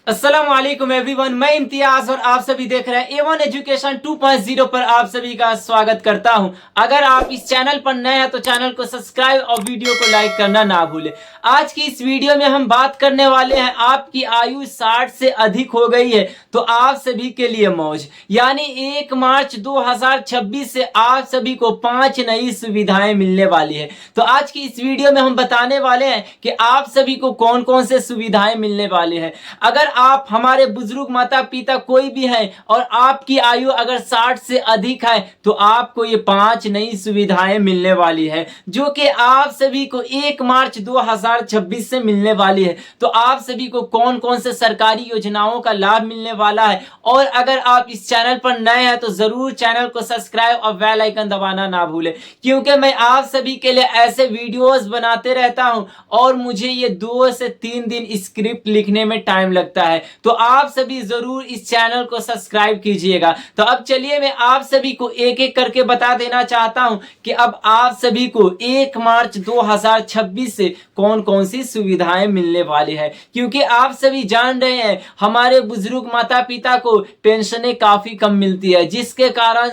अस्सलाम वालेकुम एवरीवन, मैं इम्तियाज और आप सभी देख रहे हैं A1 एजुकेशन 2.0 पर आप सभी का स्वागत करता हूं। अगर आप इस चैनल पर नए हैं तो चैनल को सब्सक्राइब और वीडियो को लाइक करना ना भूलें। आज की इस वीडियो में हम बात करने वाले हैं, आपकी आयु 60 से अधिक हो गई है तो आप सभी के लिए मौज, यानी 1 मार्च 2026 से आप सभी को 5 नई सुविधाएं मिलने वाली है। तो आज की इस वीडियो में हम बताने वाले हैं कि आप सभी को कौन कौन से सुविधाएं मिलने वाली है। अगर आप हमारे बुजुर्ग माता पिता कोई भी हैं और आपकी आयु अगर 60 से अधिक है तो आपको ये 5 नई सुविधाएं मिलने वाली है, जो कि आप सभी को 1 मार्च 2026 से मिलने वाली है। तो आप सभी को कौन कौन से सरकारी योजनाओं का लाभ मिलने वाला है, और अगर आप इस चैनल पर नए हैं तो जरूर चैनल को सब्सक्राइब और बेल आइकन दबाना ना भूलें, क्योंकि मैं आप सभी के लिए ऐसे वीडियोस बनाते रहता हूं और मुझे ये 2 से 3 दिन स्क्रिप्ट लिखने में टाइम लगता है। तो आप सभी जरूर इस चैनल को सब्सक्राइब कीजिएगा। तो अब चलिए मैं आप सभी को एक एक करके बता देना चाहता हूं कि अब आप सभी को 1 मार्च 2026 से कौन कौन सी सुविधाएं मिलने वाली है, क्योंकि आप सभी जान रहे हैं हमारे बुजुर्ग माता पिता को पेंशनें काफी कम मिलती है, जिसके कारण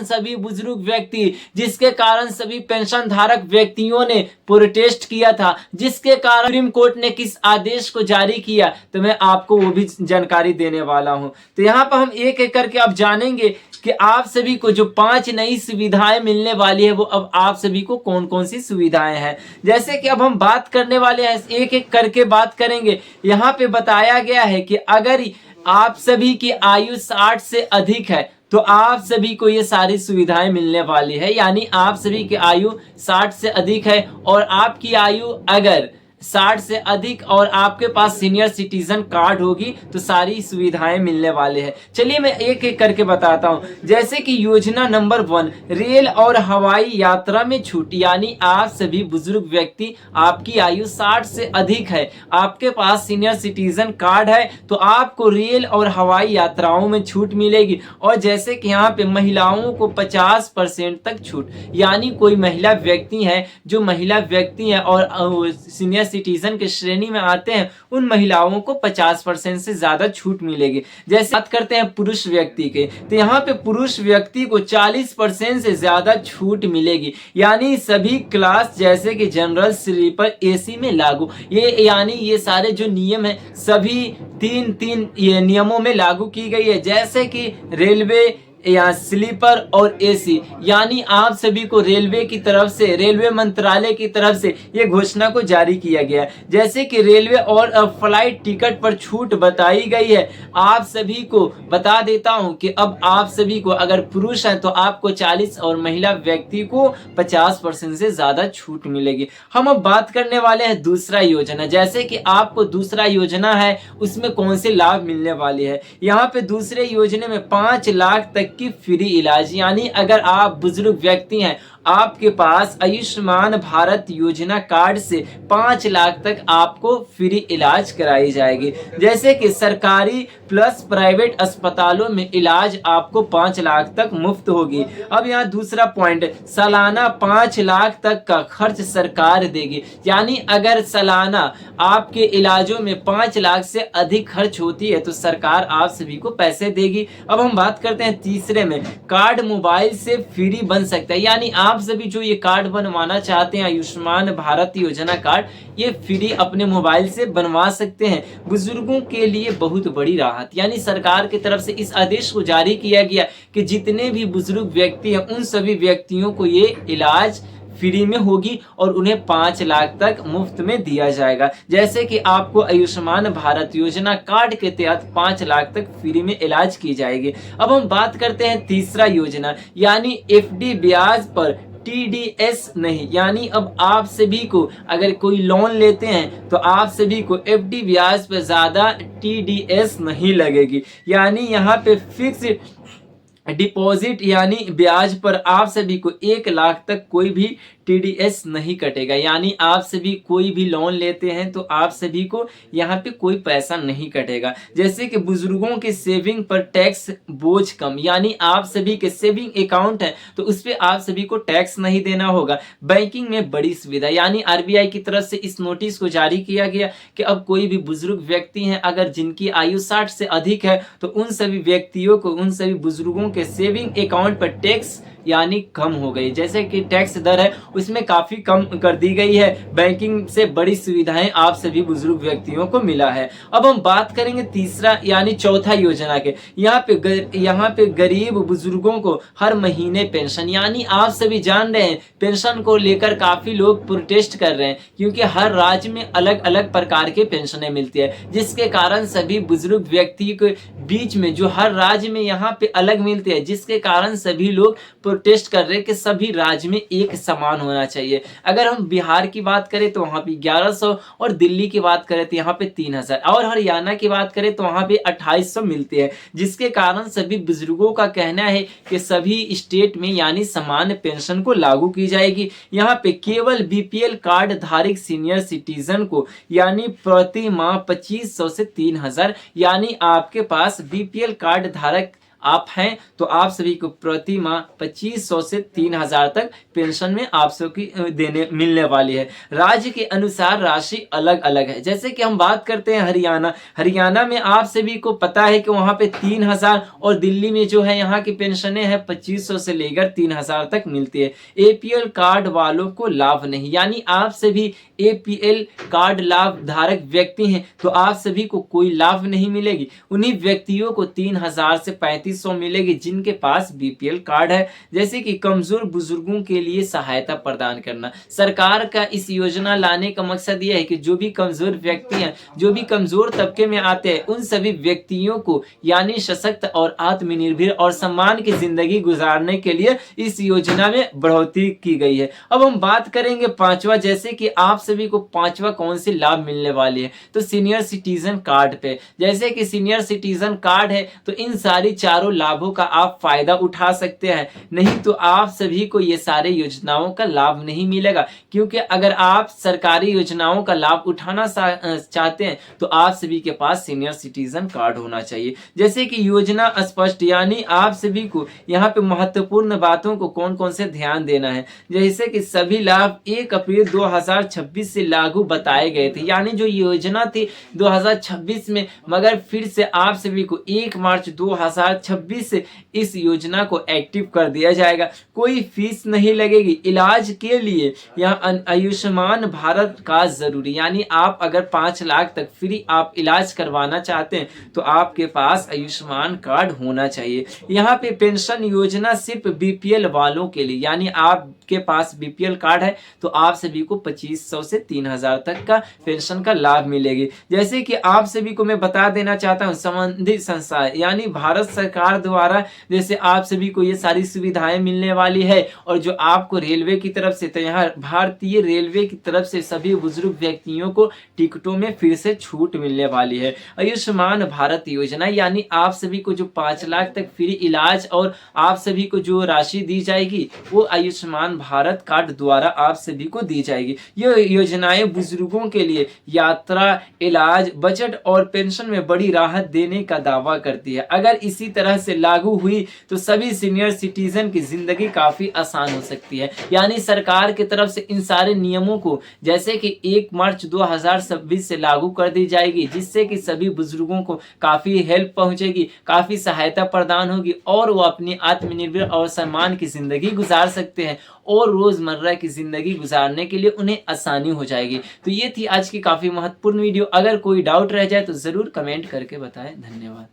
सभी पेंशन धारक व्यक्तियों ने प्रोटेस्ट किया था, जिसके कारण सुप्रीम कोर्ट ने किस आदेश को जारी किया तो मैं आपको वो भी जानकारी देने वाला हूं। तो यहाँ पर हम एक एक करके अब जानेंगे कि आप सभी को जो 5 नई सुविधाएं मिलने वाली है वो अब आप सभी को कौन कौन सी सुविधाएं हैं। जैसे कि अब हम बात करने वाले हैं, एक एक करके बात करेंगे। यहाँ पे बताया गया है कि अगर आप सभी की आयु 60 से अधिक है तो आप सभी को ये सारी सुविधाएं मिलने वाली है, यानी आप सभी की आयु 60 से अधिक है और आपकी आयु अगर 60 से अधिक और आपके पास सीनियर सिटीजन कार्ड होगी तो सारी सुविधाएं मिलने वाले हैं। चलिए मैं एक एक करके बताता हूं। जैसे कि योजना नंबर 1, रेल और हवाई यात्रा में छूट, यानी आप सभी बुजुर्ग व्यक्ति, आपकी आयु 60 से अधिक है, आपके पास सीनियर सिटीजन कार्ड है तो आपको रेल और हवाई यात्राओं में छूट मिलेगी। और जैसे कि यहाँ पे महिलाओं को 50% तक छूट, यानी कोई महिला व्यक्ति है जो महिला व्यक्ति है और सीनियर सिटीजन के श्रेणी में आते हैं, उन महिलाओं को 50% से ज्यादा छूट मिलेगी। जैसे बात करते हैं पुरुष व्यक्ति के, तो यहाँ पे पुरुष व्यक्ति को 40% से ज्यादा छूट मिलेगी, यानी सभी क्लास जैसे कि जनरल, स्लीपर, एसी में लागू। ये सारे जो नियम है सभी तीन ये नियमों में लागू की गई है। जैसे कि रेलवे या स्लीपर और एसी, यानी आप सभी को रेलवे की तरफ से, रेलवे मंत्रालय की तरफ से ये घोषणा को जारी किया गया है। जैसे कि रेलवे और फ्लाइट टिकट पर छूट बताई गई है। आप सभी को बता देता हूं कि अब आप सभी को अगर पुरुष है तो आपको 40 और महिला व्यक्ति को 50% से ज्यादा छूट मिलेगी। हम अब बात करने वाले हैं दूसरा योजना। जैसे कि आपको दूसरा योजना है उसमें कौन से लाभ मिलने वाले हैं। यहाँ पे दूसरे योजना में 5 लाख तक की फ्री इलाज, यानी अगर आप बुजुर्ग व्यक्ति हैं, आपके पास आयुष्मान भारत योजना कार्ड से 5 लाख तक आपको फ्री इलाज कराई जाएगी। जैसे कि सरकारी प्लस प्राइवेट अस्पतालों में इलाज आपको 5 लाख तक मुफ्त होगी। अब यहाँ दूसरा पॉइंट, सालाना 5 लाख तक का खर्च सरकार देगी, यानी अगर सालाना आपके इलाजों में 5 लाख से अधिक खर्च होती है तो सरकार आप सभी को पैसे देगी। अब हम बात करते हैं तीसरे में, कार्ड मोबाइल से फ्री बन सकता है, यानी आप सभी जो ये कार्ड बनवाना चाहते हैं आयुष्मान भारत योजना कार्ड, ये फ्री अपने मोबाइल से बनवा सकते हैं। बुजुर्गों के लिए बहुत बड़ी राहत, यानी सरकार की तरफ से इस आदेश को जारी किया गया कि जितने भी बुजुर्ग व्यक्ति हैं उन सभी व्यक्तियों को ये इलाज फ्री में होगी और उन्हें 5 लाख तक मुफ्त में दिया जाएगा। जैसे कि आपको आयुष्मान भारत योजना कार्ड के तहत 5 लाख तक फ्री में इलाज की जाएगी। अब हम बात करते हैं तीसरा योजना, यानी एफडी ब्याज पर TDS नहीं, यानी अब आप सभी को अगर कोई लोन लेते हैं तो आप सभी को एफडी ब्याज पर ज्यादा TDS नहीं लगेगी, यानी यहाँ पे फिक्स डिपॉजिट यानी ब्याज पर आप सभी को 1 लाख तक कोई भी टीडीएस नहीं कटेगा। यानी आप सभी कोई भी लोन लेते हैं तो आप सभी को यहाँ पे कोई पैसा नहीं कटेगा। जैसे कि बुजुर्गों के सेविंग पर टैक्स बोझ कम, यानी आप सभी के सेविंग अकाउंट है तो उस पर आप सभी को टैक्स नहीं देना होगा। बैंकिंग में बड़ी सुविधा, यानी आरबीआई की तरफ से इस नोटिस को जारी किया गया कि अब कोई भी बुजुर्ग व्यक्ति हैं अगर जिनकी आयु 60 से अधिक है तो उन सभी व्यक्तियों को, उन सभी बुजुर्गों के सेविंग अकाउंट पर टैक्स यानी कम हो गई। जैसे कि टैक्स दर है उसमें काफी कम कर दी गई है। बैंकिंग से बड़ी सुविधाएं आप सभी बुजुर्ग व्यक्तियों को मिला है। अब हम बात करेंगे तीसरा यानी चौथा योजना के। यहाँ पे गरीब बुजुर्गों को हर महीने पेंशन, यानी आप सभी जान रहे हैं पेंशन को लेकर काफी लोग प्रोटेस्ट कर रहे हैं क्योंकि हर राज्य में अलग अलग प्रकार के पेंशनें मिलती है, जिसके कारण सभी बुजुर्ग व्यक्ति के बीच में जो हर राज्य में यहाँ पे अलग मिलती है, जिसके कारण सभी लोग प्रोटेस्ट कर रहे हैं कि सभी राज्य में एक समान होना चाहिए। अगर हम बिहार की बात करें तो वहां पे 1100 और दिल्ली की बात करें तो यहाँ पे 3000 और हरियाणा की बात करें तो वहां पे 2800 मिलती है, जिसके कारण सभी बुजुर्गों का कहना है कि सभी स्टेट में यानी समान पेंशन को लागू की जाएगी। यहाँ पे केवल बीपीएल कार्ड धारक सीनियर सिटीजन को यानी प्रति माह 2500 से 3000, यानी आपके पास बीपीएल कार्ड धारक आप हैं तो आप सभी को प्रति माह 2500 से 3000 तक पेंशन में आप सभी देने मिलने वाली है। राज्य के अनुसार राशि अलग अलग है। जैसे कि हम बात करते हैं हरियाणा में आप सभी को पता है कि वहां पे 3000 और दिल्ली में जो है यहाँ की पेंशनें हैं 2500 से लेकर 3000 तक मिलती है। एपीएल कार्ड वालों को लाभ नहीं, यानी आप सभी एपीएल कार्ड लाभ धारक व्यक्ति हैं तो आप सभी को कोई लाभ नहीं मिलेगी। उन्हीं व्यक्तियों को 3000 से 3500 मिलेगी जिनके पास बीपीएल कार्ड है। जैसे कि कमजोर बुजुर्गों के लिए सहायता प्रदान करना, सरकार का इस योजना लाने का मकसद यह है कि जो भी कमजोर व्यक्ति हैं, जो भी कमजोर तबके में आते हैं, उन सभी व्यक्तियों को यानी सशक्त और आत्मनिर्भर और सम्मान की जिंदगी गुजारने के लिए इस योजना में बढ़ोतरी की गई है। अब हम बात करेंगे पांचवा, जैसे कि आप सभी को पांचवा कौन सी लाभ मिलने वाली है तो सीनियर सिटीजन कार्ड पे। जैसे कि सीनियर सिटीजन कार्ड है तो इन सारी चारों लाभों का आप फायदा उठा सकते हैं, नहीं तो आप सभी को ये सारे योजनाओं का लाभ नहीं मिलेगा। क्योंकि अगर आप सरकारी योजनाओं का लाभ उठाना चाहते हैं तो आप सभी के पास सीनियर सिटीजन कार्ड होना चाहिए। जैसे कि योजना स्पष्ट, यानी आप सभी को यहाँ पे महत्वपूर्ण बातों को कौन कौन से ध्यान देना है। जैसे कि सभी लाभ 1 अप्रैल 2026 से लागू बताए गए थे, यानी जो योजना थी 2026 में, मगर फिर से आप सभी को 1 मार्च 2026 से इस योजना को एक्टिव कर दिया जाएगा। कोई फीस नहीं लगेगी इलाज के लिए। यहाँ आयुष्मान भारत का जरूरी, यानी आप अगर 5 लाख तक फ्री आप इलाज करवाना चाहते हैं तो आपके पास आयुष्मान कार्ड होना चाहिए। यहाँ पे पेंशन योजना सिर्फ बीपीएल वालों के लिए, यानी आपके पास बीपीएल कार्ड है तो आप सभी को 2500 से 3000 तक का पेंशन का लाभ मिलेगी। जैसे कि आप सभी को मैं बता देना चाहता हूँ संबंधित संस्था यानी भारत सरकार द्वारा जैसे आप सभी को ये सारी सुविधाएं मिलने वाली है। और जो आपको रेलवे की तरफ से, तो यहाँ भारतीय रेलवे की तरफ से सभी बुजुर्ग व्यक्तियों को टिकटों में फिर से छूट मिलने वाली है। आयुष्मान भारत योजना, यानी आप सभी को जो 5 लाख तक फ्री इलाज और आप सभी को जो राशि दी जाएगी वो आयुष्मान भारत कार्ड द्वारा आप सभी को दी जाएगी। ये योजनाएं बुजुर्गों के लिए यात्रा, इलाज, बजट और पेंशन में बड़ी राहत देने का दावा करती है। अगर इसी तरह से लागू हुई तो सभी सीनियर सिटीजन की जिंदगी काफी आसान हो सकती है। यानी सरकार की तरफ से इन सारे नियमों को जैसे कि 1 मार्च 2026 से लागू कर दी जाएगी, जिससे कि सभी बुजुर्गों को काफी हेल्प पहुंचेगी, काफी सहायता प्रदान होगी और वो अपनी आत्मनिर्भर और सम्मान की जिंदगी गुजार सकते हैं और रोजमर्रा की जिंदगी गुजारने के लिए उन्हें आसानी हो जाएगी। तो ये थी आज की काफी महत्वपूर्ण वीडियो। अगर कोई डाउट रह जाए तो जरूर कमेंट करके बताएं। धन्यवाद।